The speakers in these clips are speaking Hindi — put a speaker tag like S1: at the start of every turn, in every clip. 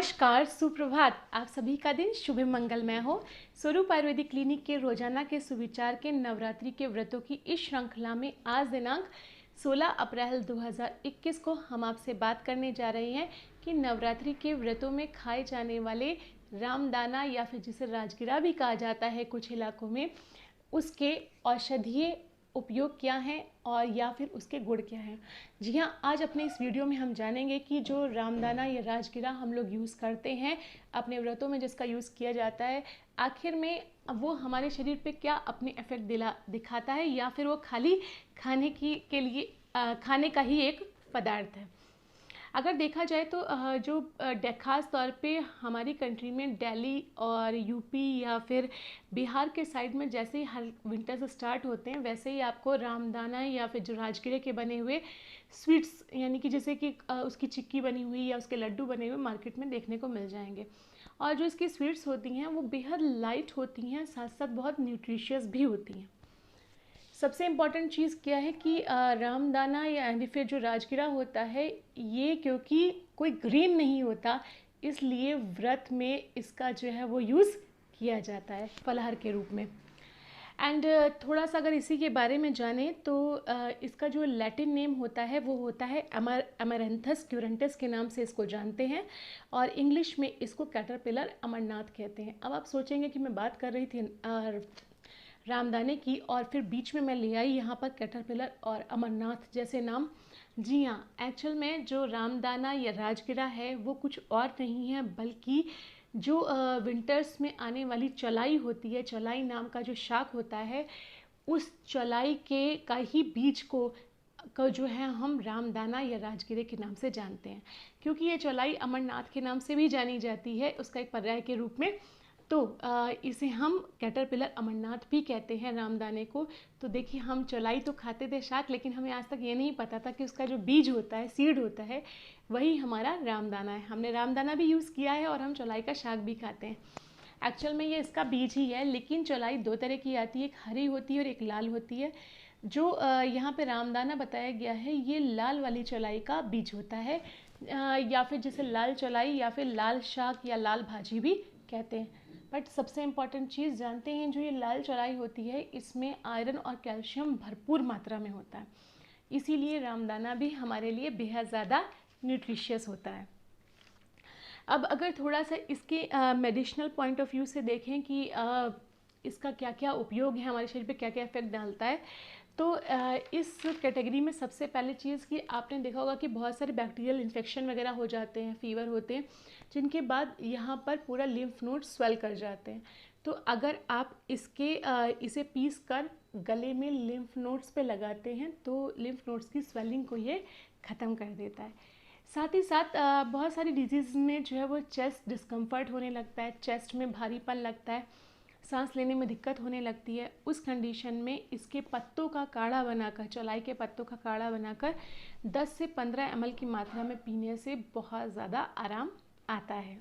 S1: नमस्कार, सुप्रभात। आप सभी का दिन शुभ मंगलमय हो। स्वरूप आयुर्वेदिक क्लिनिक के रोजाना के सुविचार के नवरात्रि के व्रतों की इस श्रृंखला में आज दिनांक 16 अप्रैल 2021 को हम आपसे बात करने जा रहे हैं कि नवरात्रि के व्रतों में खाए जाने वाले रामदाना या फिर जिसे राजगिरा भी कहा जाता है कुछ इलाकों में, उसके औषधीय उपयोग क्या हैं और या फिर उसके गुण क्या हैं। जी हाँ, आज अपने इस वीडियो में हम जानेंगे कि जो रामदाना या राजगिरा हम लोग यूज़ करते हैं अपने व्रतों में, जिसका यूज़ किया जाता है, आखिर में वो हमारे शरीर पे क्या अपने इफेक्ट दिखाता है या फिर वो खाली खाने का ही एक पदार्थ है। अगर देखा जाए तो खास तौर पे हमारी कंट्री में दिल्ली और यूपी या फिर बिहार के साइड में जैसे ही हर विंटर्स स्टार्ट होते हैं वैसे ही आपको रामदाना या फिर जो राजगिरे के बने हुए स्वीट्स, यानी कि जैसे कि उसकी चिक्की बनी हुई या उसके लड्डू बने हुए मार्केट में देखने को मिल जाएंगे। और जो इसकी स्वीट्स होती हैं वो बेहद लाइट होती हैं, साथ साथ बहुत न्यूट्रिशियस भी होती हैं। सबसे इम्पॉर्टेंट चीज़ क्या है कि रामदाना या फिर जो राजगिरा होता है, ये क्योंकि कोई ग्रीन नहीं होता, इसलिए व्रत में इसका जो है वो यूज़ किया जाता है फलाहार के रूप में। एंड थोड़ा सा अगर इसी के बारे में जानें तो इसका जो लैटिन नेम होता है वो होता है अमरैंथस क्यूरेंटस के नाम से इसको जानते हैं, और इंग्लिश में इसको कैटरपिलर अमरनाथ कहते हैं। अब आप सोचेंगे कि मैं बात कर रही थी रामदाने की और फिर बीच में मैं ले आई यहाँ पर कैटरपिलर और अमरनाथ जैसे नाम। जी हाँ, एक्चुअल में जो रामदाना या राजगिरा है वो कुछ और नहीं है, बल्कि जो विंटर्स में आने वाली चलाई होती है, चलाई नाम का जो शाक होता है, उस चलाई के का ही बीज को जो है हम रामदाना या राजगिरे के नाम से जानते हैं। क्योंकि ये चलाई अमरनाथ के नाम से भी जानी जाती है, उसका एक पर्याय के रूप में, तो इसे हम कैटरपिलर अमरनाथ भी कहते हैं रामदाने को। तो देखिए, हम चौलाई तो खाते थे शाक, लेकिन हमें आज तक ये नहीं पता था कि उसका जो बीज होता है, सीड होता है, वही हमारा रामदाना है। हमने रामदाना भी यूज़ किया है और हम चौलाई का शाक भी खाते हैं। एक्चुअल में ये इसका बीज ही है, लेकिन चौलाई दो तरह की आती है, एक हरी होती है और एक लाल होती है। जो यहाँ पे रामदाना बताया गया है, ये लाल वाली चौलाई का बीज होता है, या फिर जिसे लाल चौलाई या फिर लाल शाक या लाल भाजी भी कहते हैं। बट सबसे इम्पॉर्टेंट चीज़ जानते हैं, जो ये लाल चौलाई होती है इसमें आयरन और कैल्शियम भरपूर मात्रा में होता है, इसीलिए रामदाना भी हमारे लिए बेहद ज़्यादा न्यूट्रिशियस होता है। अब अगर थोड़ा सा इसके मेडिसिनल पॉइंट ऑफ व्यू से देखें कि इसका क्या क्या उपयोग है, हमारे शरीर पे क्या क्या इफेक्ट डालता है, तो इस कैटेगरी में सबसे पहले चीज़ कि आपने देखा होगा कि बहुत सारे बैक्टीरियल इन्फेक्शन वगैरह हो जाते हैं, फीवर होते हैं, जिनके बाद यहाँ पर पूरा लिम्फ नोड स्वेल कर जाते हैं। तो अगर आप इसे पीस कर गले में लिम्फ नोड्स पे लगाते हैं तो लिम्फ नोड्स की स्वेलिंग को ये ख़त्म कर देता है। साथ ही साथ बहुत सारी डिजीज़ में जो है वो चेस्ट डिस्कम्फर्ट होने लगता है, चेस्ट में भारीपन लगता है, सांस लेने में दिक्कत होने लगती है। उस कंडीशन में इसके पत्तों का काढ़ा बनाकर, चौलाई के पत्तों का काढ़ा बनाकर 10 से 15 ml की मात्रा में पीने से बहुत ज़्यादा आराम आता है।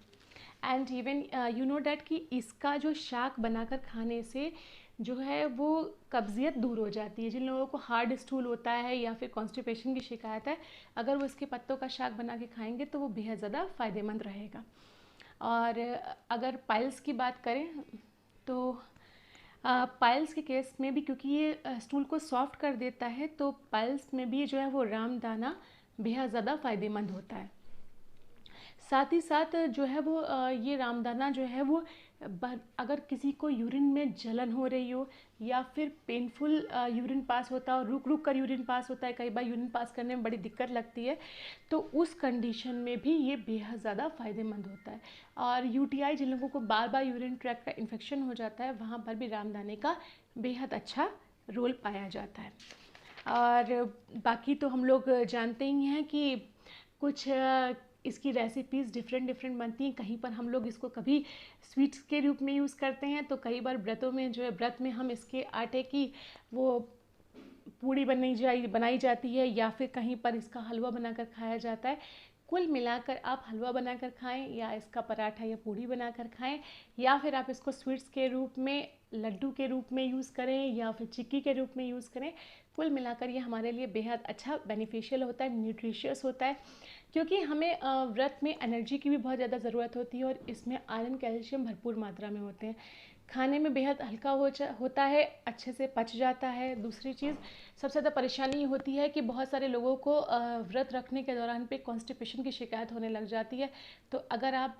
S1: And even you know that कि इसका जो शाक बनाकर खाने से जो है वो कब्जियत दूर हो जाती है। जिन लोगों को हार्ड स्टूल होता है या फिर कॉन्स्टिपेशन की शिकायत है, अगर वो इसके पत्तों का शाक बना के खाएंगे तो वो बेहद ज़्यादा फ़ायदेमंद रहेगा। और अगर पाइल्स की बात करें तो पाइल्स के केस में भी, क्योंकि ये स्टूल को सॉफ्ट कर देता है, तो पाइल्स में भी जो है वो रामदाना बेहद ज़्यादा फ़ायदेमंद होता है। साथ ही साथ जो है वो ये रामदाना जो है वो अगर किसी को यूरिन में जलन हो रही हो या फिर पेनफुल यूरिन पास होता है और रुक रुक कर यूरिन पास होता है, कई बार यूरिन पास करने में बड़ी दिक्कत लगती है, तो उस कंडीशन में भी ये बेहद ज़्यादा फ़ायदेमंद होता है। और यूटीआई, जिन लोगों को बार बार यूरिन ट्रैक्ट का इन्फेक्शन हो जाता है, वहाँ पर भी रामदाने का बेहद अच्छा रोल पाया जाता है। और बाकी तो हम लोग जानते ही हैं कि कुछ इसकी रेसिपीज़ डिफरेंट बनती हैं। कहीं पर हम लोग इसको कभी स्वीट्स के रूप में यूज़ करते हैं, तो कई बार व्रतों में जो है, व्रत में हम इसके आटे की वो पूड़ी बनाई जाती है, या फिर कहीं पर इसका हलवा बनाकर खाया जाता है। कुल मिलाकर आप हलवा बनाकर खाएं या इसका पराठा या पूड़ी बनाकर खाएं, या फिर आप इसको स्वीट्स के रूप में, लड्डू के रूप में यूज़ करें या फिर चिक्की के रूप में यूज़ करें, कुल मिलाकर ये हमारे लिए बेहद अच्छा बेनिफिशियल होता है, न्यूट्रिशियस होता है, क्योंकि हमें व्रत में एनर्जी की भी बहुत ज़्यादा ज़रूरत होती है और इसमें आयरन कैल्शियम भरपूर मात्रा में होते हैं। खाने में बेहद हल्का होता है, अच्छे से पच जाता है। दूसरी चीज़ सबसे ज़्यादा परेशानी ये होती है कि बहुत सारे लोगों को व्रत रखने के दौरान पे कॉन्स्टिपेशन की शिकायत होने लग जाती है। तो अगर आप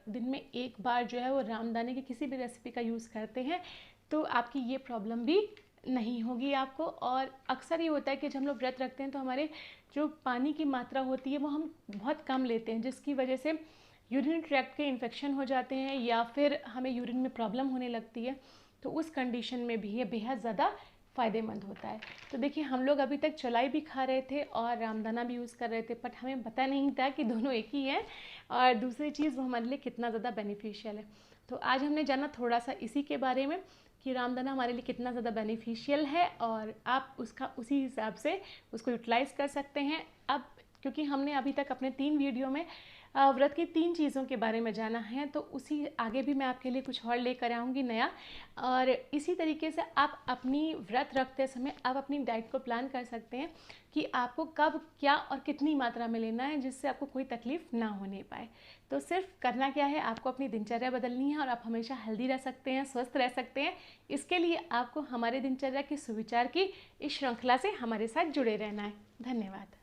S1: दिन में एक बार जो है वो रामदाने की किसी भी रेसिपी का यूज़ करते हैं तो आपकी ये प्रॉब्लम भी नहीं होगी आपको। और अक्सर ये होता है कि जब हम लोग व्रत रखते हैं तो हमारे जो पानी की मात्रा होती है वो हम बहुत कम लेते हैं, जिसकी वजह से यूरिन ट्रैक्ट के इन्फेक्शन हो जाते हैं या फिर हमें यूरिन में प्रॉब्लम होने लगती है। तो उस कंडीशन में भी ये बेहद ज़्यादा फ़ायदेमंद होता है। तो देखिए, हम लोग अभी तक चलाई भी खा रहे थे और रामदाना भी यूज़ कर रहे थे, बट हमें पता नहीं था कि दोनों एक ही हैं और दूसरी चीज़ वो हमारे लिए कितना ज़्यादा बेनिफिशियल है। तो आज हमने जाना थोड़ा सा इसी के बारे में कि रामदाना हमारे लिए कितना ज़्यादा बेनिफिशियल है और आप उसका उसी हिसाब से उसको यूटिलाइज़ कर सकते हैं। अब क्योंकि हमने अभी तक अपने 3 वीडियो में व्रत की 3 चीज़ों के बारे में जाना है, तो उसी आगे भी मैं आपके लिए कुछ और लेकर आऊँगी नया। और इसी तरीके से आप अपनी व्रत रखते समय आप अपनी डाइट को प्लान कर सकते हैं कि आपको कब क्या और कितनी मात्रा में लेना है, जिससे आपको कोई तकलीफ़ ना होने पाए। तो सिर्फ करना क्या है, आपको अपनी दिनचर्या बदलनी है और आप हमेशा हेल्दी रह सकते हैं, स्वस्थ रह सकते हैं। इसके लिए आपको हमारे दिनचर्या की सुविचार की इस श्रृंखला से हमारे साथ जुड़े रहना है। धन्यवाद।